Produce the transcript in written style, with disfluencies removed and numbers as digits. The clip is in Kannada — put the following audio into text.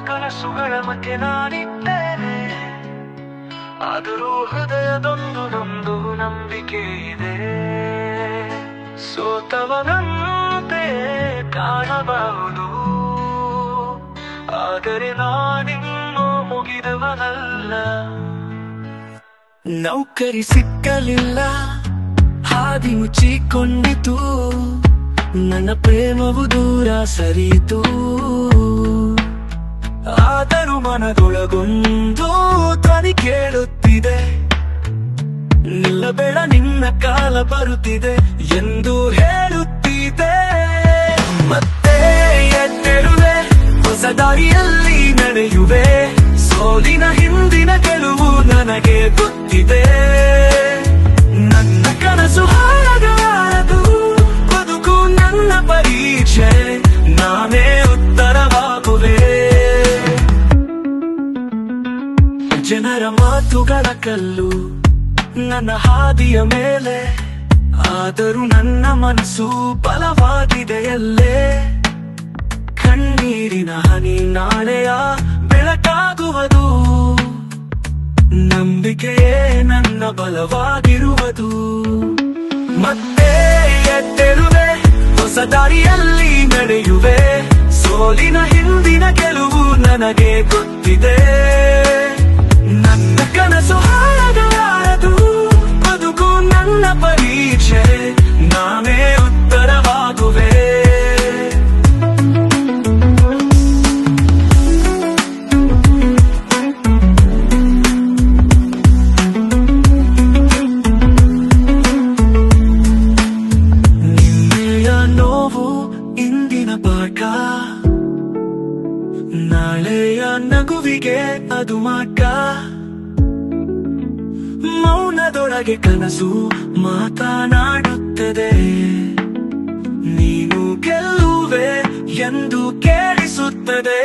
ಕನಸುಗಳ ಮಧ್ಯೆ ನಾನಿದ್ದೇನೆ, ಆದರೂ ಹೃದಯದೊಂದು ನೊಂದು ನಂಬಿಕೆ ಇದೆ. ಸೋತವನಂತೆ ಕಾಣಬಹುದು, ಆದರೆ ನಾನಿನ್ನೂ ಮುಗಿದವನಲ್ಲ. ನೌಕರಿ ಸಿಕ್ಕಲಿಲ್ಲ, ಹಾದಿ ಮುಚ್ಚಿಕೊಂಡಿತು, ನನ್ನ ಪ್ರೇಮವು ದೂರ ಸರಿಯಿತು. ಆದರೂ ಮನದೊಳಗೊಂದು ಧ್ವನಿ ಕೇಳುತ್ತಿದೆ, ನಿಲ್ಲಬೇಡ ನಿನ್ನ ಕಾಲ ಬರುತ್ತಿದೆ ಎಂದು ಹೇಳುತ್ತಿದೆ. ಮತ್ತೆ ಎದ್ದೇಳುವೆ, ಹೊಸ ದಾರಿಯಲ್ಲಿ ನಡೆಯುವೆ, ಸೋಲಿನ ಹಿಂದಿನ ಗೆಲುವು ನನಗೆ ಗೊತ್ತಿದೆ. ನನ್ನ ಕನಸು ಹಾಳಾಗಬಾರದು, ಬದುಕು ನನ್ನ ಪರೀಕ್ಷೆ, ನಾನೇ ಉತ್ತರವಾಗುವೆ. ಜನರ ಮಾತುಗಳ ಕಲ್ಲು ನನ್ನ ಹಾದಿಯ ಮೇಲೆ, ಆದರೂ ನನ್ನ ಮನಸ್ಸು ಬಲವಾದಿದೆಯಲ್ಲೇ. ಕಣ್ಣೀರಿನ ಹನಿ ನಾಳೆಯ ಬೆಳಕಾಗುವುದು, ನಂಬಿಕೆಯೇ ನನ್ನ ಬಲವಾಗಿರುವುದು. ಮತ್ತೆ ಎದ್ದೇಳುವೆ, ಹೊಸ ದಾರಿಯಲ್ಲಿ ನಡೆಯುವೆ, ಸೋಲಿನ ಹಿಂದಿನ ಗೆಲುವು ನನಗೆ ಗೊತ್ತಿದೆ. ನನ್ನ ಕನಸು ಹಾಳಾಗಬಾರದು, ಬದುಕು ನನ್ನ ಪರೀಕ್ಷೆ, ನಾನೇ ಉತ್ತರವಾಗುವೆ. ನಿನ್ನೆಯ ನೋವು ಇಂದಿನ ಪಾಠ, ನಾಳೆಯ ನಗುವಿಗೆ ಅದು ಮಾಟ. ಮೌನದೊಳಗೆ ಕನಸು ಮಾತನಾಡುತ್ತದೆ, ನೀನು ಗೆಲ್ಲುವೆ ಎಂದು ಕೇಳಿಸುತ್ತದೆ.